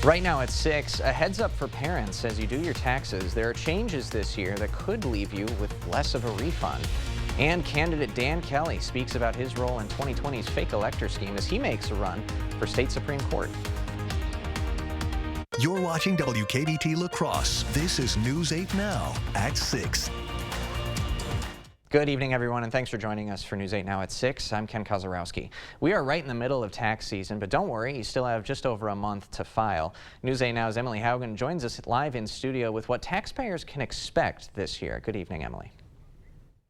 Right now at 6, a heads up for parents as you do your taxes. There are changes this year that could leave you with less of a refund. And candidate Dan Kelly speaks about his role in 2020's fake elector scheme as he makes a run for state Supreme Court. You're watching WKBT La Crosse. This is News 8 Now at 6. Good evening, everyone, and thanks for joining us for News 8 Now at 6. I'm Ken Kozarowski. We are right in the middle of tax season, but don't worry, you still have just over a month to file. News 8 Now's Emily Haugen joins us live in studio with what taxpayers can expect this year. Good evening, Emily.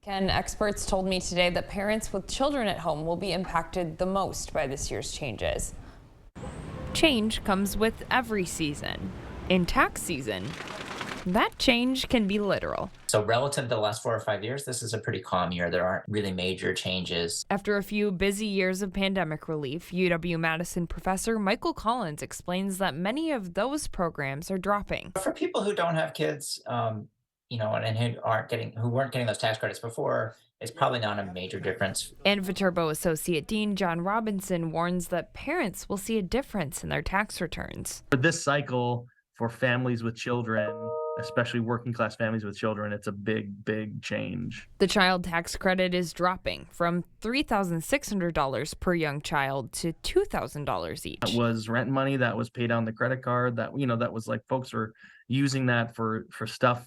Ken, experts told me today that parents with children at home will be impacted the most by this year's changes. Change comes with every season. In tax season, that change can be literal. So relative to the last 4 or 5 years, this is a pretty calm year. There aren't really major changes. After a few busy years of pandemic relief, UW-Madison professor Michael Collins explains that many of those programs are dropping. For people who don't have kids, and who weren't getting those tax credits before, it's probably not a major difference. And Viterbo Associate Dean John Robinson warns that parents will see a difference in their tax returns. For this cycle, for families with children, especially working class families with children, it's a big change. The child tax credit is dropping from $3,600 per young child to $2,000 each. That was rent money that was paid on the credit card, that was like folks were using that for stuff,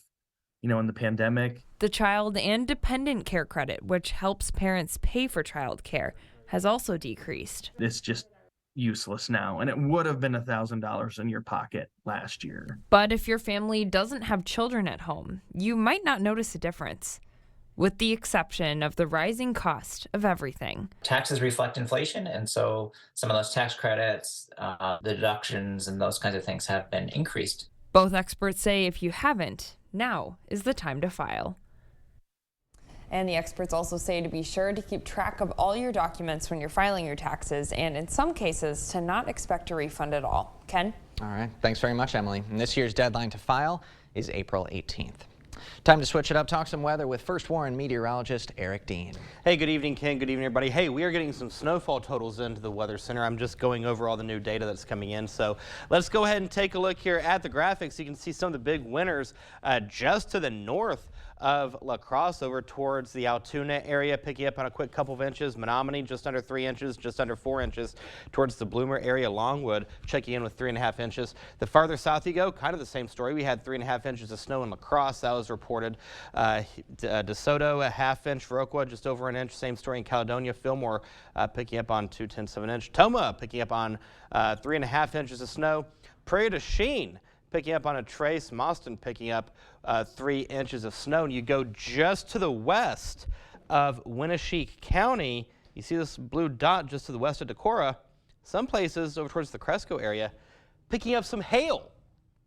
in the pandemic. The child and dependent care credit, which helps parents pay for child care, has also decreased. It's just useless now, and it would have been $1,000 in your pocket last year. But if your family doesn't have children at home, you might not notice a difference, with the exception of the rising cost of everything. Taxes reflect inflation, and so some of those tax credits, the deductions, and those kinds of things have been increased. Both experts say if you haven't, now is the time to file. And the experts also say to be sure to keep track of all your documents when you're filing your taxes, and in some cases to not expect a refund at all. Ken? All right. Thanks very much, Emily. And this year's deadline to file is April 18th. Time to switch it up, talk some weather with First Warren meteorologist Eric Dean. Hey, good evening, Ken. Good evening, everybody. Hey, we are getting some snowfall totals into the Weather Center. I'm just going over all the new data that's coming in. So let's go ahead and take a look here at the graphics. You can see some of the big winners just to the north of La Crosse over towards the Altoona area, picking up on a quick couple of inches. Menominee just under 3 inches, just under 4 inches towards the Bloomer area. Longwood checking in with 3.5 inches. The farther south you go, kind of the same story. We had 3.5 inches of snow in La Crosse. That was reported. DeSoto, a ½ inch. Viroqua, just over an inch. Same story in Caledonia. Fillmore picking up on 0.2 of an inch. Toma picking up on 3.5 inches of snow. Prairie du Chien picking up on a trace. Mauston picking up 3 inches of snow. And you go just to the west of Winneshiek County. You see this blue dot just to the west of Decorah. Some places over towards the Cresco area picking up some hail.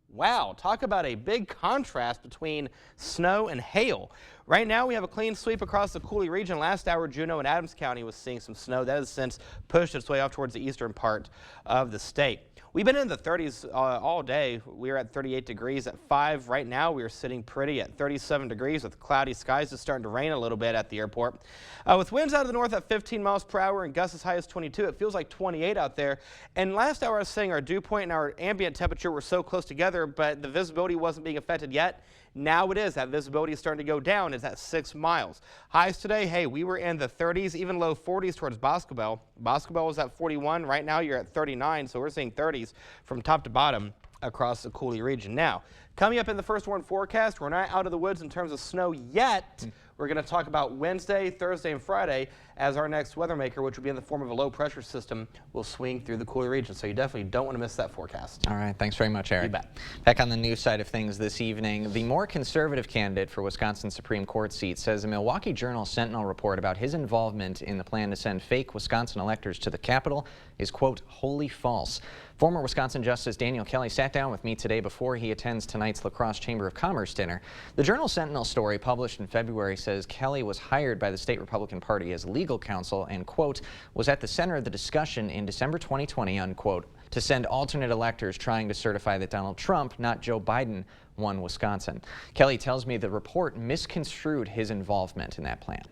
Wow, talk about a big contrast between snow and hail. Right now we have a clean sweep across the Cooley region. Last hour, Juneau and Adams County was seeing some snow. That has since pushed its way off towards the eastern part of the state. We've been in the 30s all day. We are at 38 degrees at 5. Right now we are sitting pretty at 37 degrees with cloudy skies. It's starting to rain a little bit at the airport. With winds out of the north at 15 miles per hour and gusts as high as 22, it feels like 28 out there. And last hour I was saying our dew point and our ambient temperature were so close together, but the visibility wasn't being affected yet. Now it is. That visibility is starting to go down. It's at 6 miles. Highs today, hey, we were in the 30s, even low 40s towards Boscobel. Boscobel was at 41. Right now you're at 39, so we're seeing 30s from top to bottom across the Cooley region. Now, coming up in the First Warren forecast, we're not out of the woods in terms of snow yet. We're going to talk about Wednesday, Thursday, and Friday as our next weather maker, which will be in the form of a low pressure system, will swing through the Cooley region. So you definitely don't want to miss that forecast. All right. Thanks very much, Eric. You bet. Back on the news side of things this evening, the more conservative candidate for Wisconsin Supreme Court seat says a Milwaukee Journal Sentinel report about his involvement in the plan to send fake Wisconsin electors to the Capitol is, quote, wholly false. Former Wisconsin Justice Daniel Kelly sat down with me today before he attends tonight's La Crosse Chamber of Commerce dinner. The Journal Sentinel story published in February says Kelly was hired by the state Republican Party as legal counsel and, quote, was at the center of the discussion in December 2020, unquote, to send alternate electors trying to certify that Donald Trump, not Joe Biden, won Wisconsin. Kelly tells me the report misconstrued his involvement in that plan.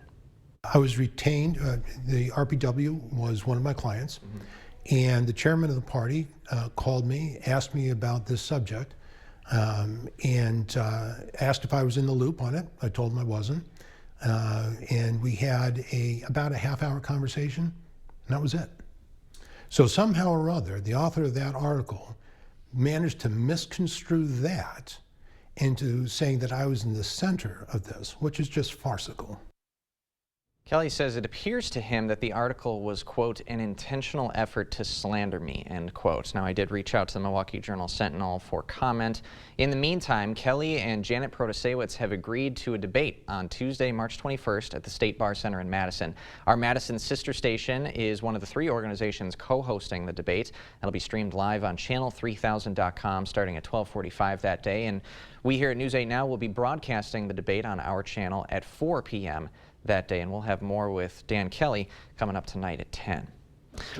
I was retained. The RPW was one of my clients. And the chairman of the party called me, asked me about this subject, and asked if I was in the loop on it. I told him I wasn't. And we had about a half-hour conversation, and that was it. So somehow or other, the author of that article managed to misconstrue that into saying that I was in the center of this, which is just farcical. Kelly says it appears to him that the article was, quote, an intentional effort to slander me, end quote. Now, I did reach out to the Milwaukee Journal-Sentinel for comment. In the meantime, Kelly and Janet Protasewicz have agreed to a debate on Tuesday, March 21st at the State Bar Center in Madison. Our Madison sister station is one of the 3 organizations co-hosting the debate. It'll be streamed live on channel3000.com starting at 12:45 that day. And we here at News 8 Now will be broadcasting the debate on our channel at 4 p.m. that day, and we'll have more with Dan Kelly coming up tonight at 10.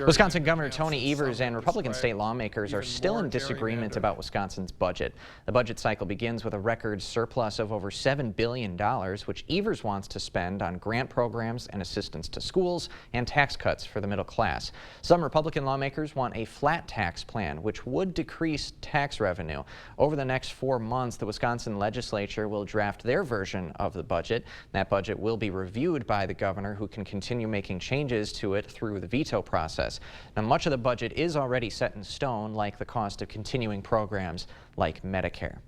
Wisconsin Governor Tony Evers and Republican state lawmakers are still in disagreement about Wisconsin's budget. The budget cycle begins with a record surplus of over $7 billion, which Evers wants to spend on grant programs and assistance to schools and tax cuts for the middle class. Some Republican lawmakers want a flat tax plan, which would decrease tax revenue. Over the next 4 months, the Wisconsin legislature will draft their version of the budget. That budget will be reviewed by the governor, who can continue making changes to it through the veto process. Now, much of the budget is already set in stone, like the cost of continuing programs like Medicare.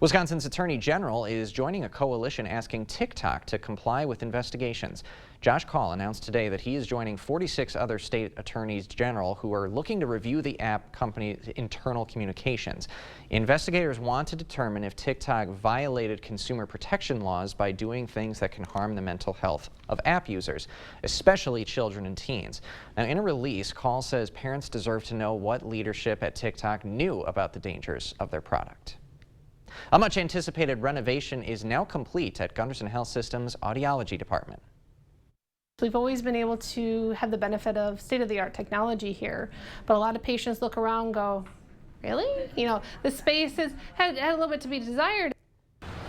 Wisconsin's Attorney General is joining a coalition asking TikTok to comply with investigations. Josh Kaul announced today that he is joining 46 other state attorneys general who are looking to review the app company's internal communications. Investigators want to determine if TikTok violated consumer protection laws by doing things that can harm the mental health of app users, especially children and teens. Now, in a release, Kaul says parents deserve to know what leadership at TikTok knew about the dangers of their product. A much anticipated renovation is now complete at Gunderson Health System's audiology department. We've always been able to have the benefit of state-of-the-art technology here, but a lot of patients look around and go, really? You know, the space had a little bit to be desired.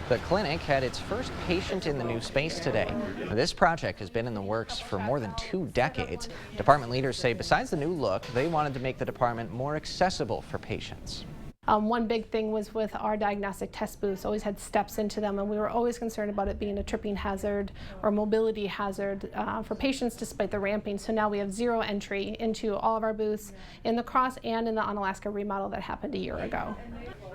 The clinic had its first patient in the new space today. This project has been in the works for more than 2 decades. Department leaders say besides the new look, they wanted to make the department more accessible for patients. One big thing was with our diagnostic test booths, always had steps into them, and we were always concerned about it being a tripping hazard or mobility hazard for patients despite the ramping. So now we have 0 entry into all of our booths in the Cross and in the Onalaska remodel that happened a year ago.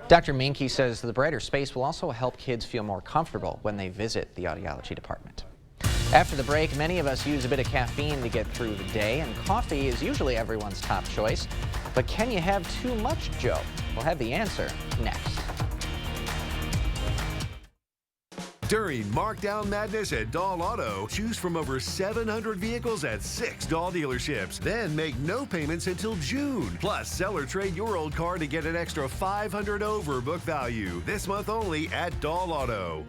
Dr. Minke says the brighter space will also help kids feel more comfortable when they visit the audiology department. After the break, many of us use a bit of caffeine to get through the day, and coffee is usually everyone's top choice. But can you have too much, Joe? We'll have the answer next. During Markdown Madness at Dahl Auto, choose from over 700 vehicles at 6 Dahl dealerships. Then make no payments until June. Plus, sell or trade your old car to get an extra $500 over book value. This month only at Dahl Auto.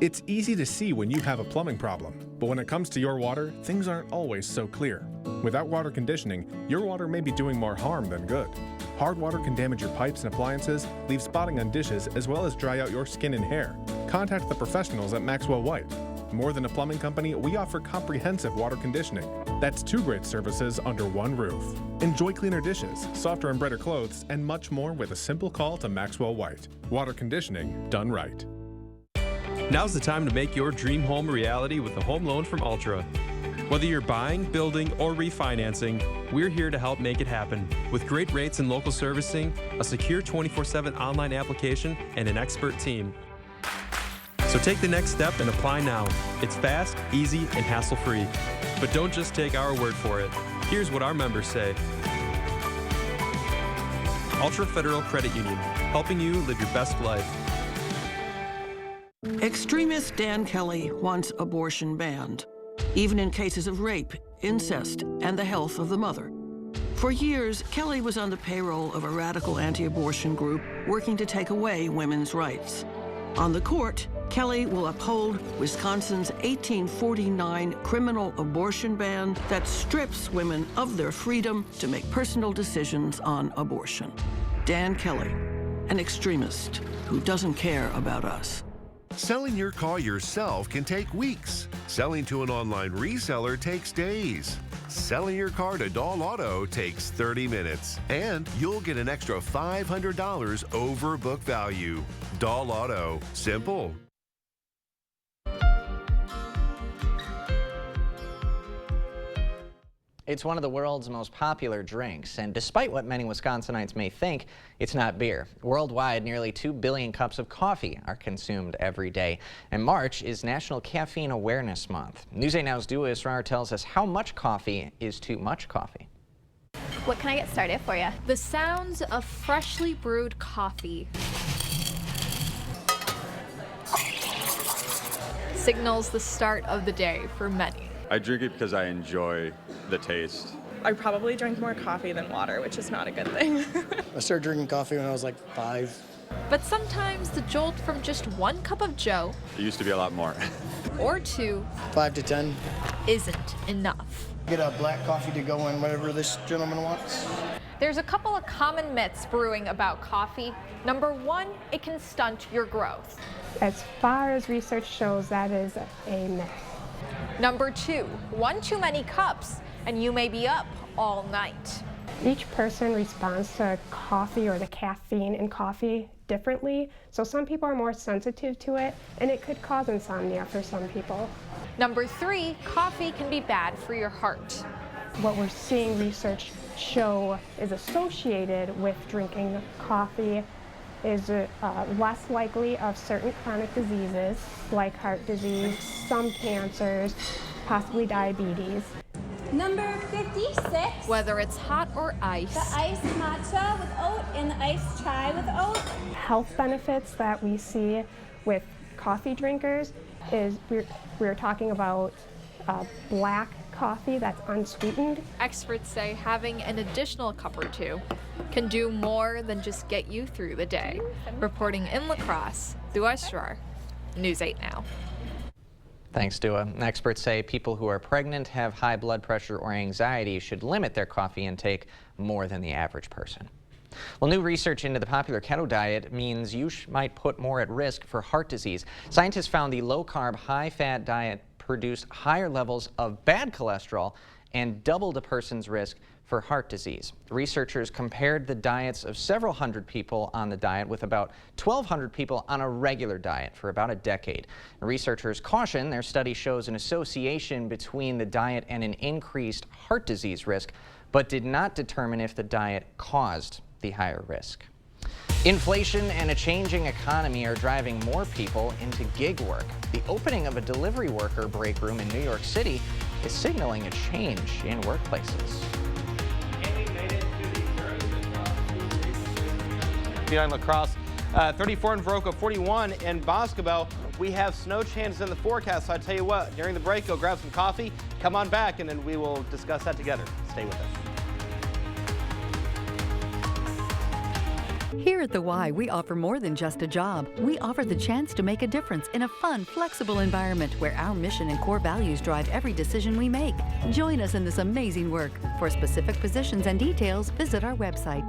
It's easy to see when you have a plumbing problem, but when it comes to your water, things aren't always so clear. Without water conditioning, your water may be doing more harm than good. Hard water can damage your pipes and appliances, leave spotting on dishes, as well as dry out your skin and hair. Contact the professionals at Maxwell White. More than a plumbing company, we offer comprehensive water conditioning. That's 2 great services under one roof. Enjoy cleaner dishes, softer and brighter clothes, and much more with a simple call to Maxwell White. Water conditioning done right. Now's the time to make your dream home a reality with a home loan from Ultra. Whether you're buying, building, or refinancing, we're here to help make it happen. With great rates and local servicing, a secure 24/7 online application, and an expert team. So take the next step and apply now. It's fast, easy, and hassle-free. But don't just take our word for it. Here's what our members say. Ultra Federal Credit Union, helping you live your best life. Extremist Dan Kelly wants abortion banned, even in cases of rape, incest, and the health of the mother. For years, Kelly was on the payroll of a radical anti-abortion group working to take away women's rights. On the court, Kelly will uphold Wisconsin's 1849 criminal abortion ban that strips women of their freedom to make personal decisions on abortion. Dan Kelly, an extremist who doesn't care about us. Selling your car yourself can take weeks. Selling to an online reseller takes days. selling your car to Dahl Auto takes 30 minutes. And you'll get an extra $500 over book value. Dahl Auto. Simple. It's one of the world's most popular drinks, and despite what many Wisconsinites may think, it's not beer. Worldwide, nearly 2 billion cups of coffee are consumed every day, and March is National Caffeine Awareness Month. News 8 Now's Dua Israr tells us how much coffee is too much coffee. What can I get started for you? The sounds of freshly brewed coffee signals the start of the day for many. I drink it because I enjoy the taste. I probably drink more coffee than water, which is not a good thing. I started drinking coffee when I was like 5. But sometimes the jolt from just 1 cup of Joe, It used to be a lot more. or 2, 5 to 10. isn't enough. Get a black coffee to go in whatever this gentleman wants. There's a couple of common myths brewing about coffee. Number 1, it can stunt your growth. As far as research shows, that is a myth. Number 2, 1 too many cups and you may be up all night. Each person responds to coffee or the caffeine in coffee differently, so some people are more sensitive to it, and it could cause insomnia for some people. Number 3, coffee can be bad for your heart. What we're seeing research show is associated with drinking coffee is less likely of certain chronic diseases like heart disease, some cancers, possibly diabetes. Number 56. Whether it's hot or ice. The iced matcha with oat and the iced chai with oat. Health benefits that we see with coffee drinkers is we're talking about black coffee that's unsweetened. Experts say having an additional cup or 2 can do more than just get you through the day. Reporting in La Crosse, Dua Israr, News 8 Now. Thanks, Dua. Experts say people who are pregnant, have high blood pressure or anxiety should limit their coffee intake more than the average person. Well, new research into the popular keto diet means you might put more at risk for heart disease. Scientists found the low-carb, high-fat diet produced higher levels of bad cholesterol and doubled a person's risk for heart disease. Researchers compared the diets of several hundred people on the diet with about 1,200 people on a regular diet for about a decade. Researchers caution their study shows an association between the diet and an increased heart disease risk, but did not determine if the diet caused the higher risk. Inflation and a changing economy are driving more people into gig work. The opening of a delivery worker break room in New York City is signaling a change in workplaces. Behind La Crosse, 34 in Viroqua, 41 in Boscobel. We have snow chances in the forecast, so I tell you what, during the break, go grab some coffee, come on back, and then we will discuss that together. Stay with us. Here at The Y, we offer more than just a job. We offer the chance to make a difference in a fun, flexible environment where our mission and core values drive every decision we make. Join us in this amazing work. For specific positions and details, visit our website.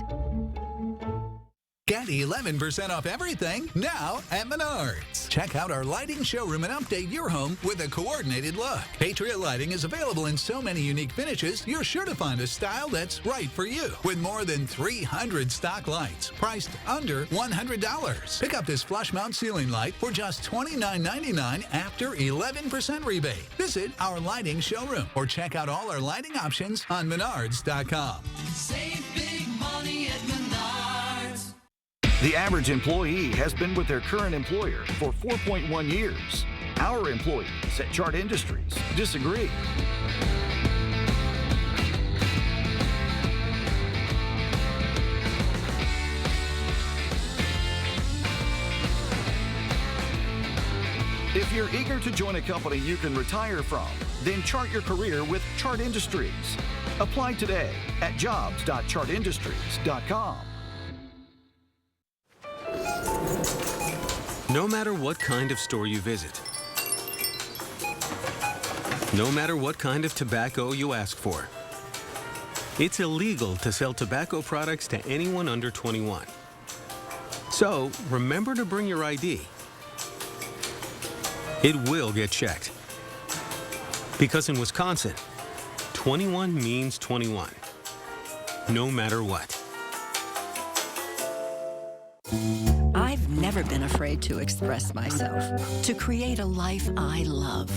Get 11% off everything now at Menards. Check out our lighting showroom and update your home with a coordinated look. Patriot Lighting is available in so many unique finishes, you're sure to find a style that's right for you. With more than 300 stock lights priced under $100. Pick up this flush mount ceiling light for just $29.99 after 11% rebate. Visit our lighting showroom or check out all our lighting options on Menards.com. Save big money at Menards. The average employee has been with their current employer for 4.1 years. Our employees at Chart Industries disagree. If you're eager to join a company you can retire from, then chart your career with Chart Industries. Apply today at jobs.chartindustries.com. No matter what kind of store you visit, no matter what kind of tobacco you ask for, it's illegal to sell tobacco products to anyone under 21. So remember to bring your ID. It will get checked. Because in Wisconsin, 21 means 21. No matter what. I've never been afraid to express myself, to create a life I love.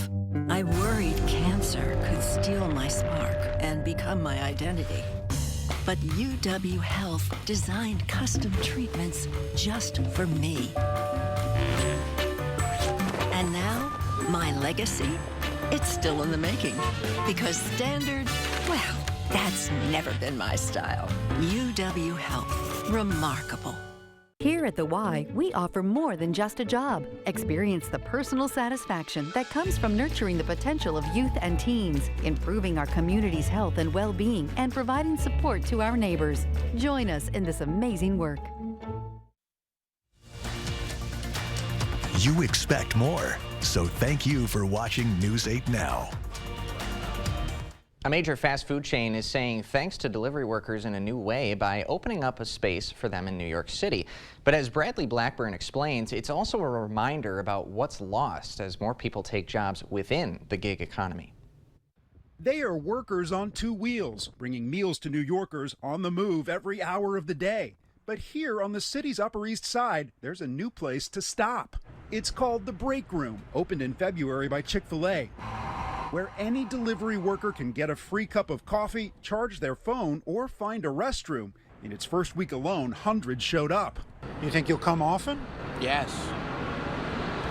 I worried cancer could steal my spark and become my identity. But UW Health designed custom treatments just for me. And now, my legacy, it's still in the making. Because standard, well, that's never been my style. UW Health, remarkable. Here at the Y, we offer more than just a job. Experience the personal satisfaction that comes from nurturing the potential of youth and teens, improving our community's health and well-being, and providing support to our neighbors. Join us in this amazing work. You expect more, so thank you for watching News 8 Now. A major fast food chain is saying thanks to delivery workers in a new way by opening up a space for them in New York City. But as Bradley Blackburn explains, it's also a reminder about what's lost as more people take jobs within the gig economy. They are workers on two wheels, bringing meals to New Yorkers on the move every hour of the day. But here on the city's Upper East Side, there's a new place to stop. It's called The Break Room, opened in February by Chick-fil-A, where any delivery worker can get a free cup of coffee, charge their phone, or find a restroom. In its first week alone, hundreds showed up. You think you'll come often? Yes.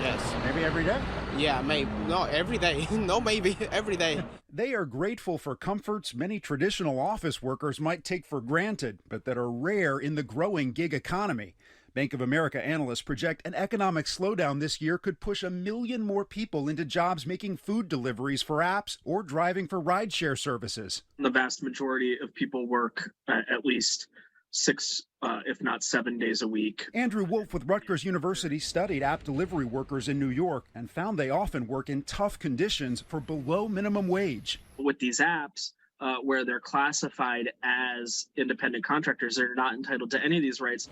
Yes. Maybe every day? Yeah, maybe. No, every day. No, maybe. Every day. They are grateful for comforts many traditional office workers might take for granted, but that are rare in the growing gig economy. Bank of America analysts project an economic slowdown this year could push 1 million more people into jobs making food deliveries for apps or driving for rideshare services. The vast majority of people work at least 6, if not 7 days a week. Andrew Wolf with Rutgers University studied app delivery workers in New York and found they often work in tough conditions for below minimum wage. With these apps, where they're classified as independent contractors, they're not entitled to any of these rights.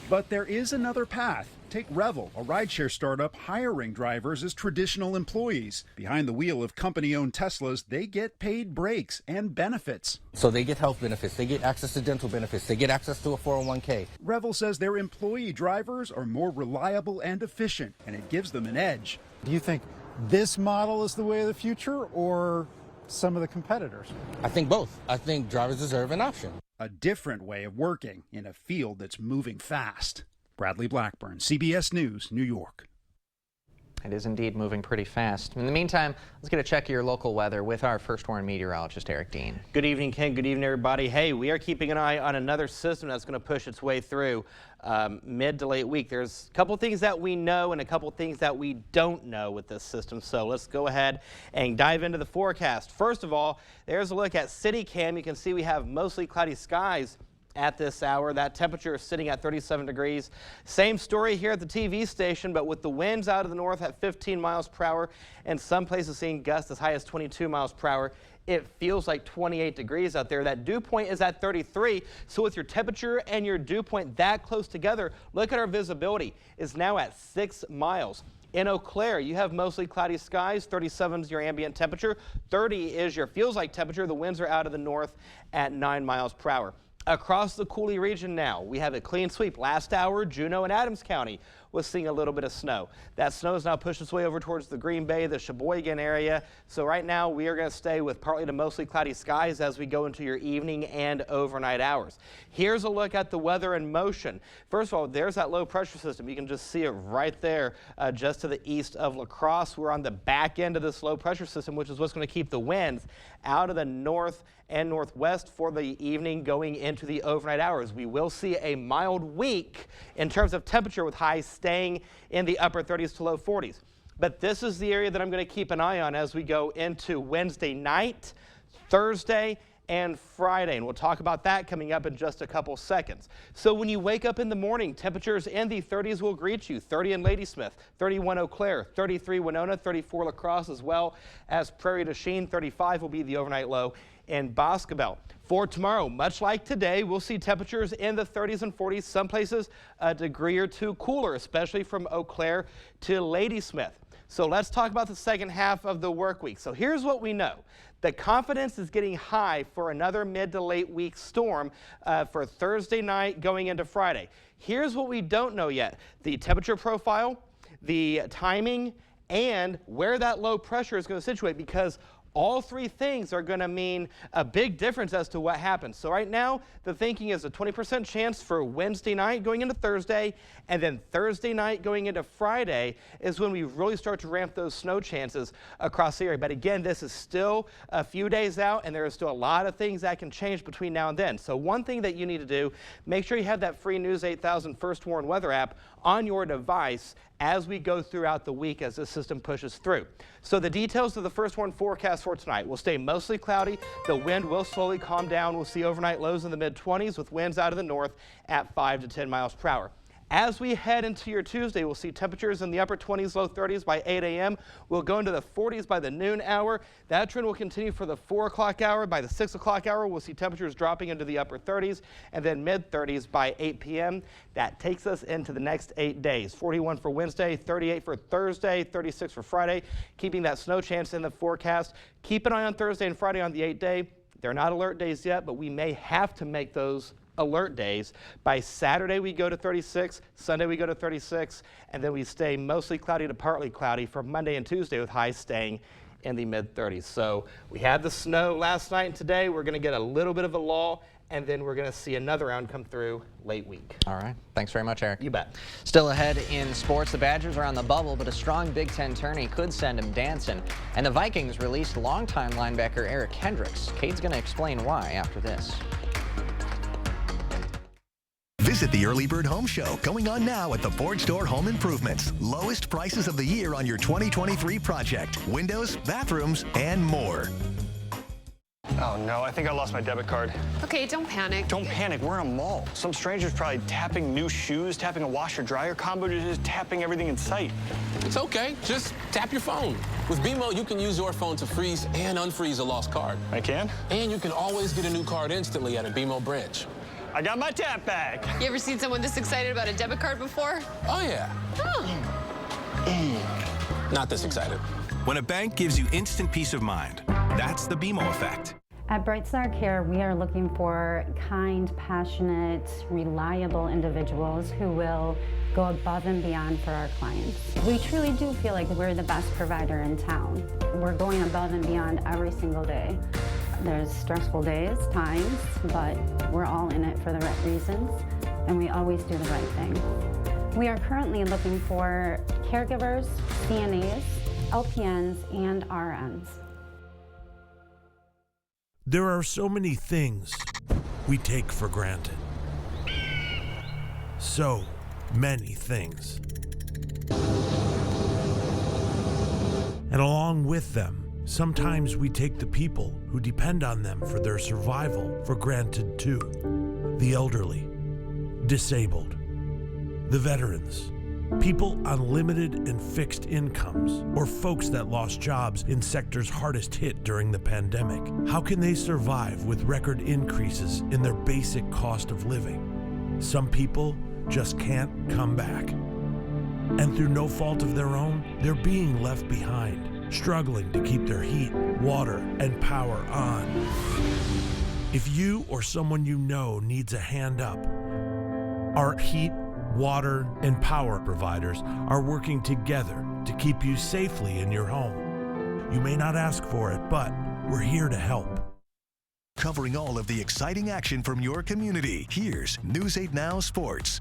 But there is another path. Take Revel, a rideshare startup hiring drivers as traditional employees. Behind the wheel of company-owned Teslas, they get paid breaks and benefits. So they get health benefits, they get access to dental benefits, they get access to a 401k. Revel says their employee drivers are more reliable and efficient, and it gives them an edge. Do you think this model is the way of the future, or some of the competitors? I think both. I think drivers deserve an option. A different way of working in a field that's moving fast. Bradley Blackburn, CBS News, New York. It is indeed moving pretty fast. In the meantime, let's get a check of your local weather with our First Warn meteorologist, Eric Dean. Good evening, Ken. Good evening, everybody. Hey, we are keeping an eye on another system that's going to push its way through mid to late week. There's a couple things that we know and a couple things that we don't know with this system. So let's go ahead and dive into the forecast. First of all, there's a look at CityCam. You can see we have mostly cloudy skies at this hour. That temperature is sitting at 37 degrees. Same story here at the TV station, but with the winds out of the north at 15 miles per hour and some places seeing gusts as high as 22 miles per hour, it feels like 28 degrees out there. That dew point is at 33. So with your temperature and your dew point that close together, look at our visibility is now at 6 miles. In Eau Claire, you have mostly cloudy skies. 37 is your ambient temperature. 30 is your feels like temperature. The winds are out of the north at 9 miles per hour. Across the Cooley region now, we have a clean sweep. Last hour, Juneau and Adams County was seeing a little bit of snow. That snow has now pushed its way over towards the Green Bay, the Sheboygan area. So right now we are going to stay with partly to mostly cloudy skies as we go into your evening and overnight hours. Here's a look at the weather in motion. First of all, there's that low pressure system. You can just see it right there just to the east of La Crosse. We're on the back end of this low pressure system, which is what's going to keep the winds out of the north and northwest for the evening going into the overnight hours. We will see a mild week in terms of temperature with highs staying in the upper 30s to low 40s. But this is the area that I'm going to keep an eye on as we go into Wednesday night, Thursday, and Friday. And we'll talk about that coming up in just a couple seconds. So when you wake up in the morning, temperatures in the 30s will greet you. 30 in Ladysmith, 31 Eau Claire, 33 Winona, 34 La Crosse, as well as Prairie du Chien. 35 will be the overnight low in Boscobel. For tomorrow, much like today, we'll see temperatures in the 30s and 40s, some places a degree or two cooler, especially from Eau Claire to Ladysmith. So let's talk about the second half of the work week. So here's what we know. The confidence is getting high for another mid to late week storm for Thursday night going into Friday. Here's what we don't know yet. The temperature profile, the timing, and where that low pressure is going to situate, because all three things are going to mean a big difference as to what happens. So right now, the thinking is a 20% chance for Wednesday night going into Thursday, and then Thursday night going into Friday is when we really start to ramp those snow chances across the area. But again, this is still a few days out, and there are still a lot of things that can change between now and then. So one thing that you need to do, make sure you have that free News 8000 First Warn weather app on your device as we go throughout the week as this system pushes through. So the details of the First Warn forecast for tonight will stay mostly cloudy. The wind will slowly calm down. We'll see overnight lows in the mid-20s with winds out of the north at 5 to 10 miles per hour. As we head into your Tuesday, we'll see temperatures in the upper 20s, low 30s by 8 a.m. We'll go into the 40s by the noon hour. That trend will continue for the 4 o'clock hour. By the 6 o'clock hour, we'll see temperatures dropping into the upper 30s and then mid 30s by 8 p.m. That takes us into the next 8 days. 41 for Wednesday, 38 for Thursday, 36 for Friday, keeping that snow chance in the forecast. Keep an eye on Thursday and Friday on the 8-day. They're not alert days yet, but we may have to make those alert days. By Saturday, we go to 36, Sunday we go to 36, and then we stay mostly cloudy to partly cloudy for Monday and Tuesday with highs staying in the mid-30s. So we had the snow last night and today. We're going to get a little bit of a lull, and then we're going to see another round come through late week. All right. Thanks very much, Eric. You bet. Still ahead in sports, the Badgers are on the bubble, but a strong Big Ten tourney could send them dancing. And the Vikings released longtime linebacker Eric Hendricks. Cade's going to explain why after this. Visit the Early Bird Home Show, going on now at the Ford Store Home Improvements. Lowest prices of the year on your 2023 project. Windows, bathrooms, and more. Oh no, I think I lost my debit card. Okay, don't panic. Don't panic, we're in a mall. Some stranger's probably tapping new shoes, tapping a washer-dryer combo, just tapping everything in sight. It's okay, just tap your phone. With BMO, you can use your phone to freeze and unfreeze a lost card. I can? And you can always get a new card instantly at a BMO branch. I got my tap back. You ever seen someone this excited about a debit card before? Oh, yeah. Not this excited. When a bank gives you instant peace of mind, that's the BMO effect. At Bright Star Care, we are looking for kind, passionate, reliable individuals who will go above and beyond for our clients. We truly do feel like we're the best provider in town. We're going above and beyond every single day. There's stressful days, times, but we're all in it for the right reasons, and we always do the right thing. We are currently looking for caregivers, CNAs, LPNs, and RNs. There are so many things we take for granted. So many things. And along with them, sometimes we take the people who depend on them for their survival for granted too. The elderly, disabled, the veterans, people on limited and fixed incomes, or folks that lost jobs in sectors hardest hit during the pandemic. How can they survive with record increases in their basic cost of living? Some people just can't come back. And through no fault of their own, they're being left behind, struggling to keep their heat, water, and power on. If you or someone you know needs a hand up, our heat, water, and power providers are working together to keep you safely in your home. You may not ask for it, but we're here to help. Covering all of the exciting action from your community, here's News 8 Now Sports.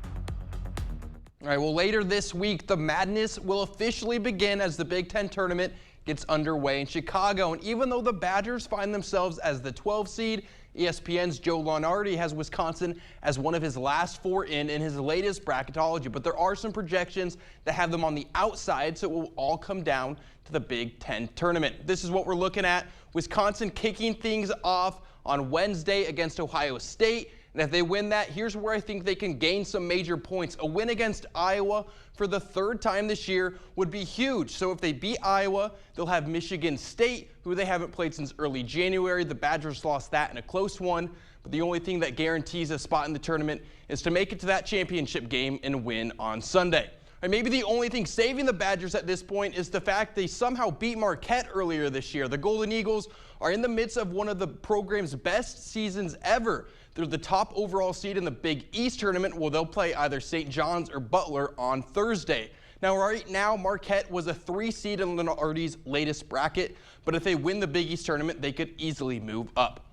All right, well, later this week, the madness will officially begin as the Big Ten tournament gets underway in Chicago. And even though the Badgers find themselves as the 12th seed, ESPN's Joe Lunardi has Wisconsin as one of his last four in his latest bracketology. But there are some projections that have them on the outside, so it will all come down to the Big Ten tournament. This is what we're looking at. Wisconsin kicking things off on Wednesday against Ohio State. And if they win that, here's where I think they can gain some major points. A win against Iowa for the 3rd time this year would be huge. So if they beat Iowa, they'll have Michigan State, who they haven't played since early January. The Badgers lost that in a close one. But the only thing that guarantees a spot in the tournament is to make it to that championship game and win on Sunday. And maybe the only thing saving the Badgers at this point is the fact they somehow beat Marquette earlier this year. The Golden Eagles are in the midst of one of the program's best seasons ever. They're the top overall seed in the Big East tournament, where they'll play either St. John's or Butler on Thursday. Now, right now, Marquette was a 3 seed in Lunardi's latest bracket, but if they win the Big East tournament, they could easily move up.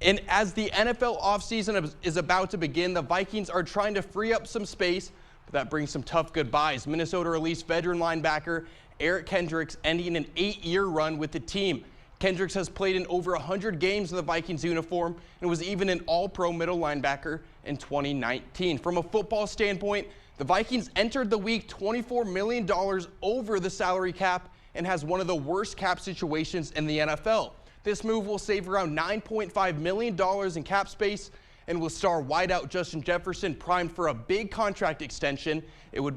And as the NFL offseason is about to begin, the Vikings are trying to free up some space, but that brings some tough goodbyes. Minnesota released veteran linebacker Eric Kendricks, ending an 8-year run with the team. Kendricks has played in over 100 games in the Vikings uniform and was even an all-pro middle linebacker in 2019. From a football standpoint, the Vikings entered the week $24 million over the salary cap and has one of the worst cap situations in the NFL. This move will save around $9.5 million in cap space and will star wideout Justin Jefferson primed for a big contract extension. It wouldn't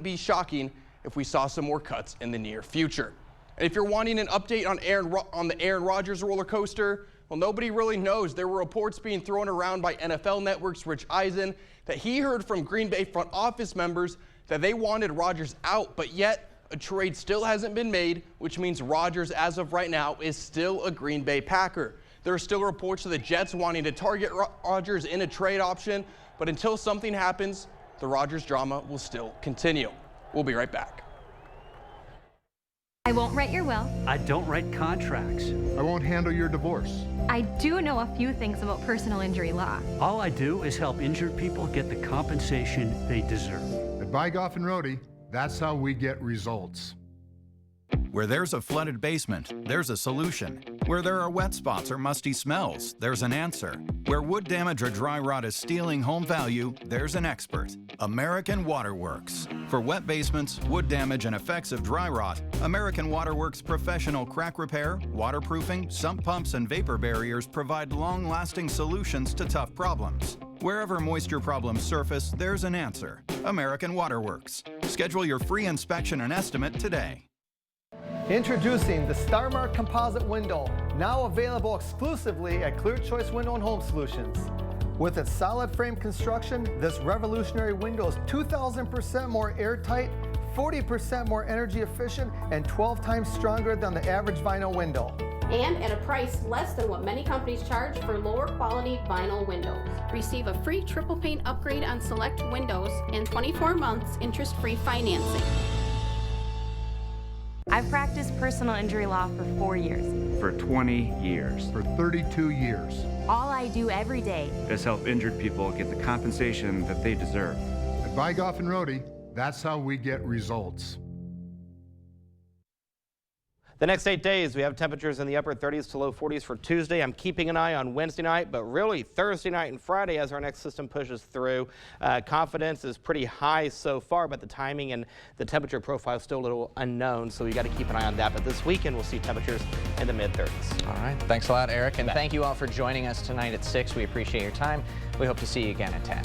be shocking if we saw some more cuts in the near future. And if you're wanting an update on the Aaron Rodgers roller coaster, well, nobody really knows. There were reports being thrown around by NFL Network's Rich Eisen that he heard from Green Bay front office members that they wanted Rodgers out, but yet a trade still hasn't been made, which means Rodgers, as of right now, is still a Green Bay Packer. There are still reports of the Jets wanting to target Rodgers in a trade option, but until something happens, the Rodgers drama will still continue. We'll be right back. I won't write your will. I don't write contracts. I won't handle your divorce. I do know a few things about personal injury law. All I do is help injured people get the compensation they deserve. At Bygoff and Rohde, that's how we get results. Where there's a flooded basement, there's a solution. Where there are wet spots or musty smells, there's an answer. Where wood damage or dry rot is stealing home value, there's an expert. American Waterworks. For wet basements, wood damage, and effects of dry rot, American Waterworks professional crack repair, waterproofing, sump pumps, and vapor barriers provide long-lasting solutions to tough problems. Wherever moisture problems surface, there's an answer. American Waterworks. Schedule your free inspection and estimate today. Introducing the StarMark Composite Window, now available exclusively at Clear Choice Window and Home Solutions. With its solid frame construction, this revolutionary window is 2,000% more airtight, 40% more energy efficient, and 12 times stronger than the average vinyl window. And at a price less than what many companies charge for lower quality vinyl windows. Receive a free triple paint upgrade on select windows and 24 months interest-free financing. I've practiced personal injury law for 4 years. For 20 years. For 32 years. All I do every day is help injured people get the compensation that they deserve. At Bygoff and Rohde, that's how we get results. The next 8 days, we have temperatures in the upper 30s to low 40s for Tuesday. I'm keeping an eye on Wednesday night, but really Thursday night and Friday as our next system pushes through. Confidence is pretty high so far, but the timing and the temperature profile is still a little unknown, so we got to keep an eye on that. But this weekend, we'll see temperatures in the mid-30s. All right. Thanks a lot, Eric. And thank you all for joining us tonight at 6. We appreciate your time. We hope to see you again at 10.